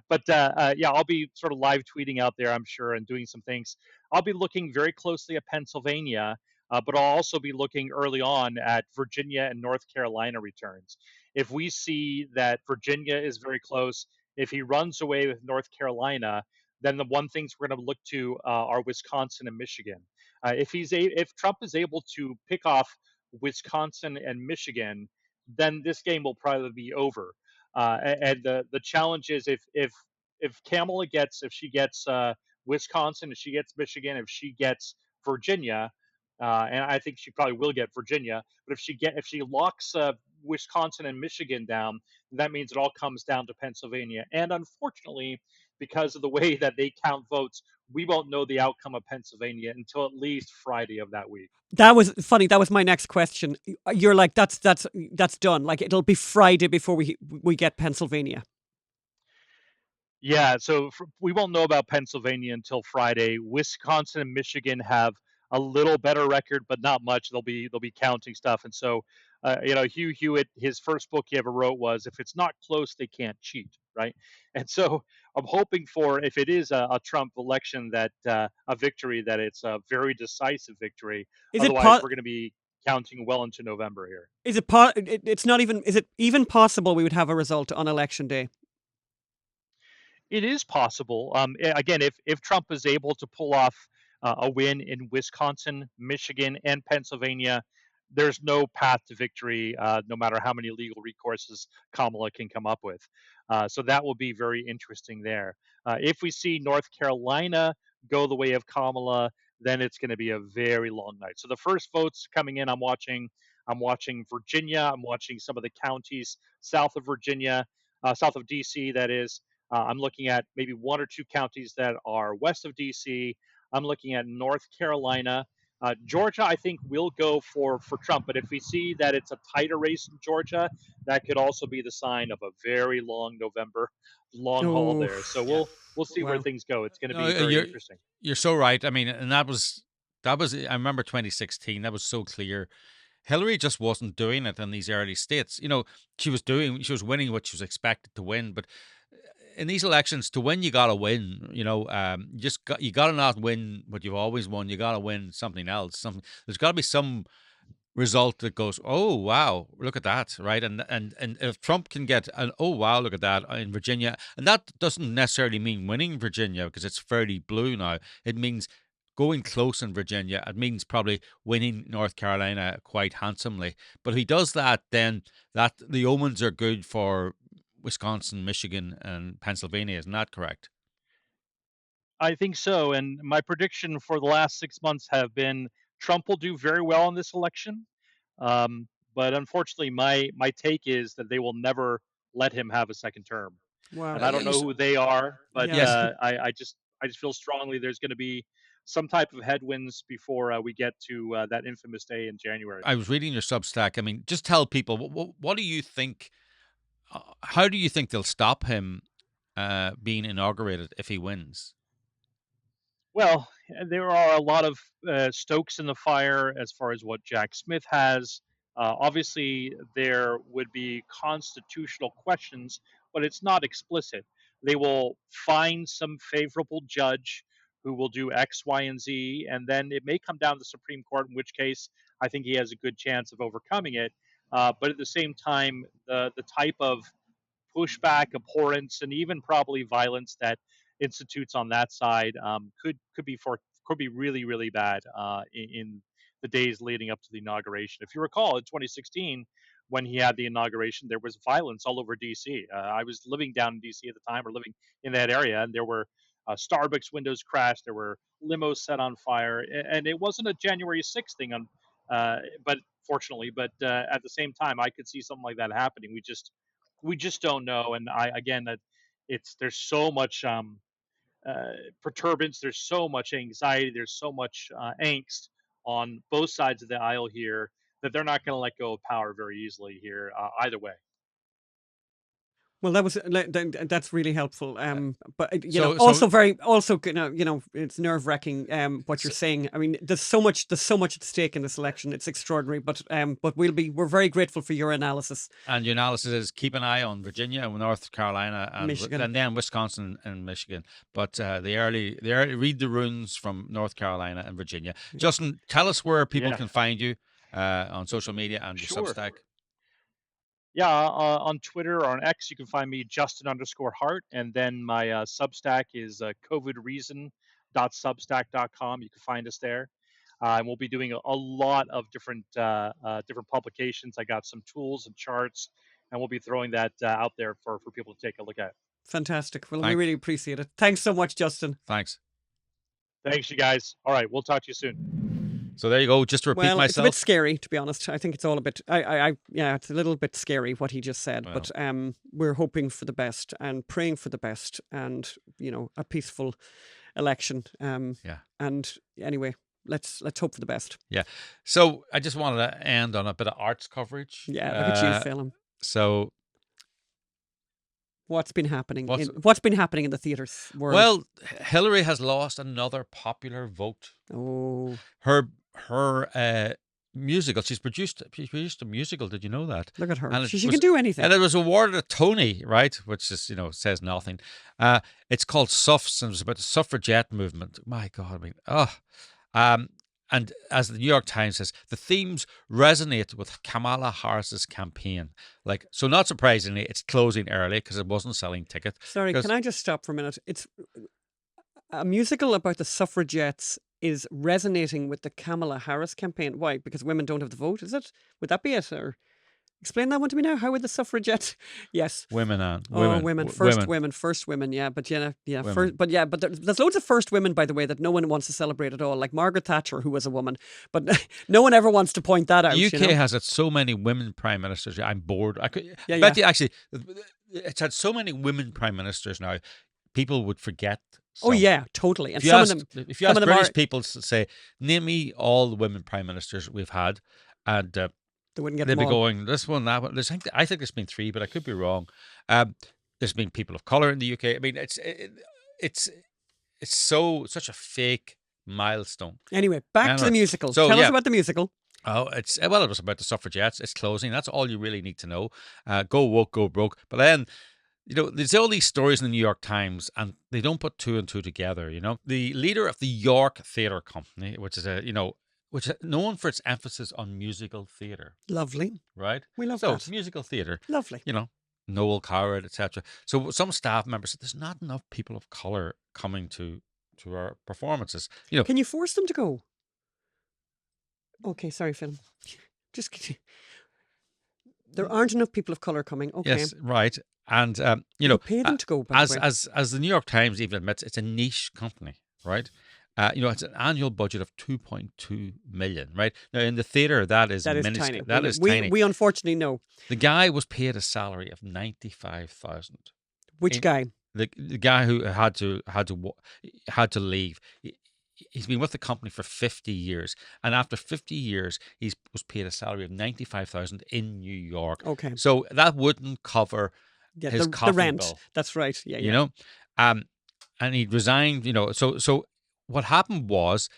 S1: but yeah, I'll be sort of live tweeting out there, I'm sure, and doing some things. I'll be looking very closely at Pennsylvania, but I'll also be looking early on at Virginia and North Carolina returns. If we see that Virginia is very close If he runs away with North Carolina, then the one things we're going to look to are Wisconsin and Michigan. If Trump is able to pick off Wisconsin and Michigan, then this game will probably be over. And the challenge is if Kamala gets if she gets Wisconsin, if she gets Michigan, if she gets Virginia, and I think she probably will get Virginia. But if she locks Wisconsin and Michigan down, that means it all comes down to Pennsylvania. And unfortunately, because of the way that they count votes, we won't know the outcome of Pennsylvania until at least Friday of that week.
S3: That was funny. That was my next question. You're like, that's done. Like it'll be Friday before we get Pennsylvania.
S1: Yeah, so we won't know about Pennsylvania until Friday. Wisconsin and Michigan have a little better record, but not much. They'll be counting stuff, and so Hugh Hewitt, his first book he ever wrote was "If it's not close, they can't cheat," right? And so I'm hoping for if it is a Trump election that a victory, that it's a very decisive victory. Otherwise, we're going to be counting well into November here.
S3: Is it it's not even? Is it even possible we would have a result on election day?
S1: It is possible. Again, if Trump is able to pull off a win in Wisconsin, Michigan, and Pennsylvania, there's no path to victory, no matter how many legal recourses Kamala can come up with. So that will be very interesting there. If we see North Carolina go the way of Kamala, then it's going to be a very long night. So the first votes coming in, I'm watching Virginia. I'm watching some of the counties south of Virginia, south of D.C. That is. I'm looking at maybe one or two counties that are west of D.C. I'm looking at North Carolina. Georgia, I think, will go for Trump. But if we see that it's a tighter race in Georgia, that could also be the sign of a very long November long haul there. So we'll see where things go. It's going to be very interesting.
S2: You're so right. I mean, and that was I remember 2016. That was so clear. Hillary just wasn't doing it in these early states. She was winning what she was expected to win, but in these elections, to win, you gotta win. You gotta not win what you've always won. You gotta win something else. There's got to be some result that goes, oh wow, look at that, right? And if Trump can get an oh wow, look at that in Virginia, and that doesn't necessarily mean winning Virginia because it's fairly blue now. It means going close in Virginia. It means probably winning North Carolina quite handsomely. But if he does that, then that the omens are good for Wisconsin, Michigan, and Pennsylvania. Isn't that correct?
S1: I think so. And my prediction for the last 6 months have been Trump will do very well in this election. But unfortunately, my take is that they will never let him have a second term.
S3: Wow.
S1: And I don't know who they are, but I just feel strongly there's going to be some type of headwinds before we get to that infamous day in January.
S2: I was reading your Substack. I mean, just tell people, what do you think? How do you think they'll stop him being inaugurated if he wins?
S1: Well, there are a lot of stokes in the fire as far as what Jack Smith has. Obviously, there would be constitutional questions, but it's not explicit. They will find some favorable judge who will do X, Y, and Z, and then it may come down to the Supreme Court, in which case I think he has a good chance of overcoming it. But at the same time, the type of pushback, abhorrence, and even probably violence that institutes on that side could be really, really bad in the days leading up to the inauguration. If you recall, in 2016, when he had the inauguration, there was violence all over DC. I was living down in DC at the time, or living in that area, and there were Starbucks windows crashed, there were limos set on fire, and it wasn't a January 6th thing, but fortunately, but at the same time, I could see something like that happening. We just don't know, and there's so much perturbance, there's so much anxiety, there's so much angst on both sides of the aisle here that they're not going to let go of power very easily here either way.
S3: Well, that's really helpful. But also it's nerve wracking. What you're saying. I mean, there's so much at stake in this election. It's extraordinary. But we're very grateful for your analysis.
S2: And your analysis is keep an eye on Virginia and North Carolina and
S3: Michigan.
S2: And then Wisconsin and Michigan. But the early read the runes from North Carolina and Virginia. Justin, tell us where people can find you on social media and your Substack.
S1: Yeah, on Twitter or on X, you can find me Justin_Hart, and then my Substack is covidreason.substack.com. You can find us there, and we'll be doing a lot of different different publications. I got some tools and charts, and we'll be throwing that out there for people to take a look at.
S3: Fantastic. Well, we really appreciate it. Thanks so much, Justin.
S2: Thanks.
S1: Thanks, you guys. All right, we'll talk to you soon.
S2: So there you go. Just to repeat myself.
S3: It's a bit scary, to be honest. I think it's all a bit. Yeah, it's a little bit scary what he just said. Well, but we're hoping for the best and praying for the best, and a peaceful election.
S2: Yeah.
S3: And anyway, let's hope for the best.
S2: Yeah. So I just wanted to end on a bit of arts coverage.
S3: Yeah. Look at you, Phelim.
S2: So.
S3: What's been happening? What's been happening in the theatre world?
S2: Well, Hillary has lost another popular vote.
S3: Oh.
S2: Her musical. She's produced a musical. Did you know that?
S3: Look at her. She can do anything.
S2: And it was awarded a Tony, right? Which is says nothing. It's called Suffs, and it's about the suffragette movement. My God, and as the New York Times says, the themes resonate with Kamala Harris's campaign. So not surprisingly, it's closing early because it wasn't selling tickets.
S3: Sorry, can I just stop for a minute? It's a musical about the suffragettes is resonating with the Kamala Harris campaign. Why? Because women don't have the vote, is it? Would that be it? Or explain that one to me now. How would the suffragettes? Yes,
S2: women and
S3: women. First women. Yeah, but but there's loads of first women, by the way, that no one wants to celebrate at all. Like Margaret Thatcher, who was a woman, but no one ever wants to point that out.
S2: The UK has had so many women prime ministers. I'm bored. Bet you actually, it's had so many women prime ministers now. People would forget.
S3: Oh yeah, totally. And
S2: if you ask British people to say, name me all the women prime ministers we've had, and they
S3: wouldn't get.
S2: They'd be going this one, that one. I think there's been 3, but I could be wrong. There's been people of color in the UK. I mean, it's such a fake milestone.
S3: Anyway, back to the musical. So, Tell us about the musical.
S2: Oh, it was about the suffragettes. It's closing. That's all you really need to know. Go woke, go broke. But then. There's all these stories in the New York Times, and they don't put 2 and 2 together. The leader of the York Theatre Company, which is which is known for its emphasis on musical theatre.
S3: Lovely,
S2: right?
S3: We love that.
S2: So it's musical theatre.
S3: Lovely.
S2: Noel Coward, etc. So some staff members said there's not enough people of color coming to our performances.
S3: Can you force them to go? Okay, sorry, Phil. Just continue. There aren't enough people of color coming. Okay.
S2: Yes, right. And
S3: pay them to go. By the way.
S2: As the New York Times even admits, it's a niche company, right? It's an annual budget of $2.2 million, right? Now in the theater, that is
S3: tiny.
S2: That is tiny.
S3: We unfortunately know.
S2: The guy was paid a salary of $95,000.
S3: Which guy?
S2: The guy who had to leave. He's been with the company for 50 years, and after 50 years, he was paid a salary of $95,000 in New York.
S3: Okay,
S2: so that wouldn't cover his coffee
S3: rent.
S2: bill.
S3: That's right. Yeah,
S2: and he resigned. So what happened was,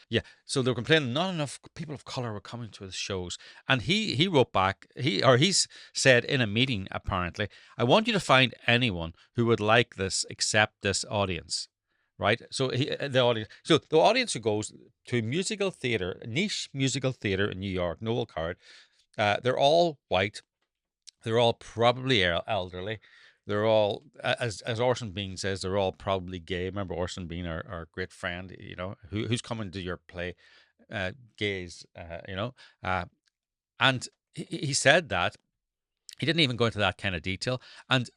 S2: so they were complaining not enough people of color were coming to the shows, and he wrote back. He's said in a meeting apparently, I want you to find anyone who would like this except this audience. Right, so the audience who goes to musical theater, niche musical theater in New York, Noel Coward, they're all white, they're all probably elderly, they're all, as Orson Bean says, they're all probably gay. Remember Orson Bean, our great friend, who's coming to your play, gays, and he said that he didn't even go into that kind of detail, and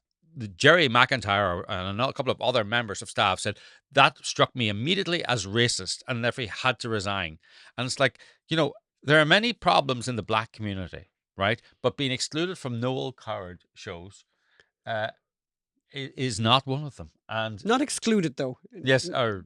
S2: Jerry McIntyre and a couple of other members of staff said that struck me immediately as racist, and therefore he had to resign. And it's like, there are many problems in the black community, right? But being excluded from Noel Coward shows is not one of them. And
S3: not excluded though.
S2: Yes, or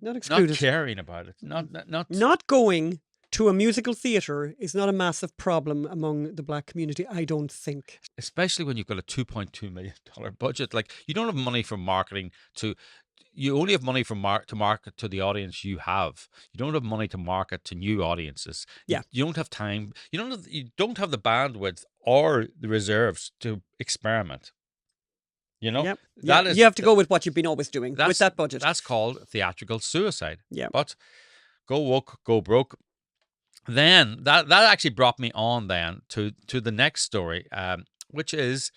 S3: not excluded.
S2: Not caring about it.
S3: Not going to a musical theatre is not a massive problem among the black community, I don't think.
S2: Especially when you've got a $2.2 million budget. Like, you don't have money for marketing you only have money to market to the audience you have. You don't have money to market to new audiences.
S3: Yeah.
S2: You don't have time. You don't have the bandwidth or the reserves to experiment.
S3: Yep. You have to go with what you've been always doing with that budget.
S2: That's called theatrical suicide.
S3: Yeah.
S2: But go woke, go broke. Then that actually brought me on then to the next story, which is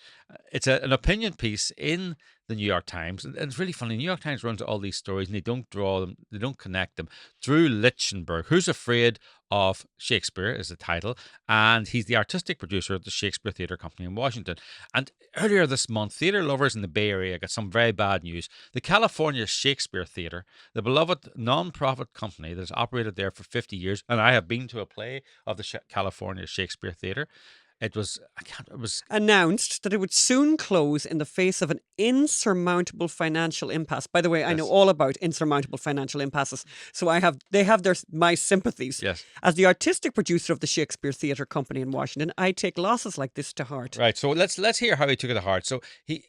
S2: it's an opinion piece in the New York Times, and it's really funny. The New York Times runs all these stories, and they don't draw them, they don't connect them. Drew Lichtenberg, Who's Afraid of Shakespeare, is the title, and he's the artistic producer of the Shakespeare Theatre Company in Washington. And earlier this month, theatre lovers in the Bay Area got some very bad news. The California Shakespeare Theatre, the beloved non-profit company that has operated there for 50 years, and I have been to a play of the California Shakespeare Theatre. It was
S3: announced that it would soon close in the face of an insurmountable financial impasse. By the way, I know all about insurmountable financial impasses, so they have my sympathies.
S2: Yes.
S3: As the artistic producer of the Shakespeare Theatre Company in Washington, I take losses like this to heart.
S2: Right. So let's hear how he took it to heart. So he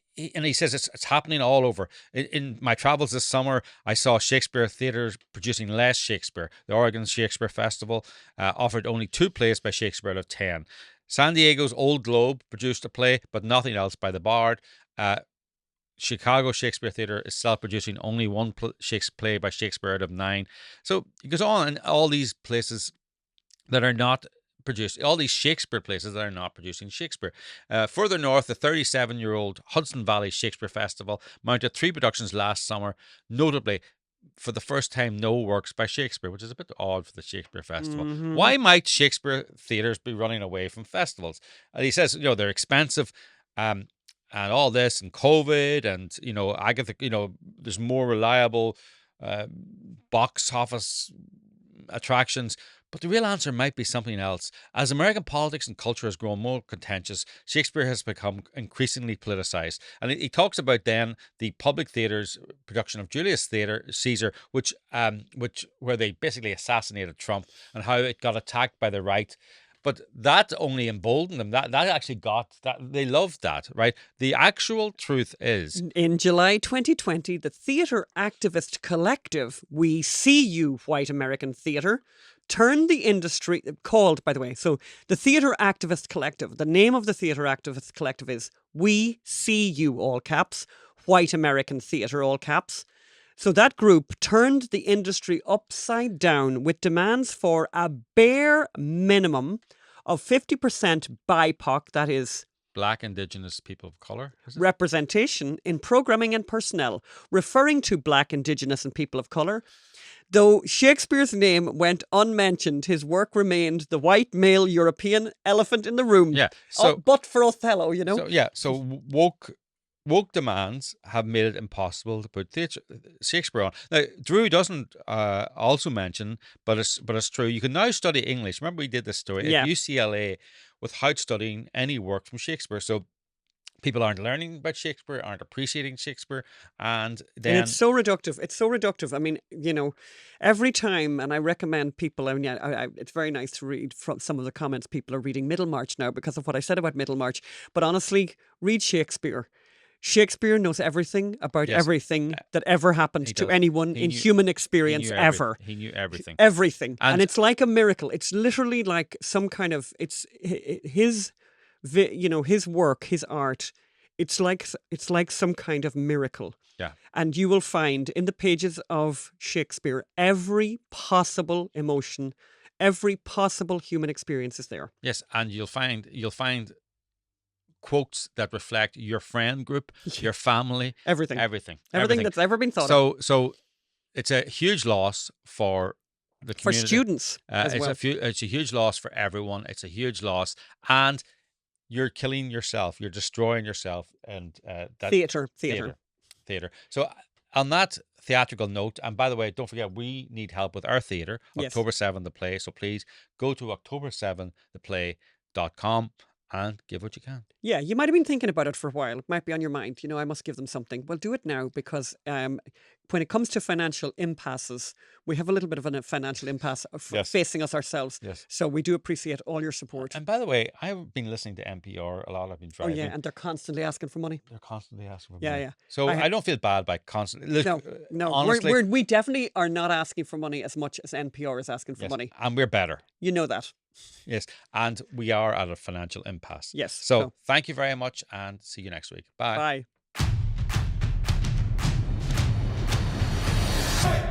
S2: says it's happening all over. In my travels this summer, I saw Shakespeare theatres producing less Shakespeare. The Oregon Shakespeare Festival offered only 2 plays by Shakespeare out of 10. San Diego's Old Globe produced a play, but nothing else by the Bard. Chicago Shakespeare Theatre is self-producing only 1 play by Shakespeare out of 9. So it goes on, and all these places that are not produced, all these Shakespeare places that are not producing Shakespeare. Further north, the 37-year-old Hudson Valley Shakespeare Festival mounted 3 productions last summer, notably, for the first time, no works by Shakespeare, which is a bit odd for the Shakespeare Festival.
S3: Mm-hmm.
S2: Why might Shakespeare theatres be running away from festivals? And he says, they're expensive, and all this, and COVID, and Agatha, there's more reliable box office attractions. But the real answer might be something else. As American politics and culture has grown more contentious, Shakespeare has become increasingly politicized. And he talks about then the public theatre's production of Julius Caesar, where they basically assassinated Trump, and how it got attacked by the right. But that only emboldened them. That actually got that. They loved that, right? The actual truth is,
S3: in July 2020, the theatre activist collective We See You White American Theatre turned the industry, called, by the way, so the Theatre Activist Collective, the name of the Theatre Activist Collective is We See You, all caps, White American Theatre, all caps. So that group turned the industry upside down with demands for a bare minimum of 50% BIPOC, that is,
S2: Black, Indigenous people of colour,
S3: representation in programming and personnel, referring to Black, Indigenous and people of colour. Though Shakespeare's name went unmentioned, his work remained the white male European elephant in the room.
S2: Yeah. So,
S3: but for Othello,
S2: So woke demands have made it impossible to put Shakespeare on. Now, Drew doesn't also mention, but it's true. You can now study English. Remember, we did this story at UCLA without studying any work from Shakespeare. So people aren't learning about Shakespeare, aren't appreciating Shakespeare, and
S3: it's so reductive. It's so reductive. I mean, every time, and I recommend people. I mean, it's very nice to read from some of the comments people are reading Middlemarch now because of what I said about Middlemarch. But honestly, read Shakespeare. Shakespeare knows everything about everything that ever happened to anyone in human experience ever.
S2: He knew everything.
S3: Everything. And it's like a miracle. It's literally like some kind of, it's his work, his art. It's like some kind of miracle.
S2: Yeah.
S3: And you will find in the pages of Shakespeare every possible emotion, every possible human experience is there.
S2: Yes, and you'll find quotes that reflect your friend group, your family, everything
S3: that's ever been thought of.
S2: So it's a huge loss for the community.
S3: For students as well.
S2: It's a huge loss for everyone. It's a huge loss, and you're killing yourself. You're destroying yourself, and that
S3: theater.
S2: So on that theatrical note, and by the way, don't forget, we need help with our theatre, October 7 the play. So please go to october7theplay.com and give what you can.
S3: Yeah, you might have been thinking about it for a while. It might be on your mind. I must give them something. Well, do it now, because when it comes to financial impasses, we have a little bit of a financial impasse facing us ourselves.
S2: Yes.
S3: So we do appreciate all your support.
S2: And by the way, I've been listening to NPR a lot. I've been driving.
S3: Oh, yeah, and they're constantly asking for money.
S2: They're constantly asking for
S3: money.
S2: Yeah. So I don't feel bad by constantly. Look,
S3: no.
S2: Honestly,
S3: we definitely are not asking for money as much as NPR is asking for money.
S2: And we're better.
S3: You know that.
S2: Yes, and we are at a financial impasse.
S3: Yes.
S2: So thank you very much, and see you next week. Bye.
S3: Bye.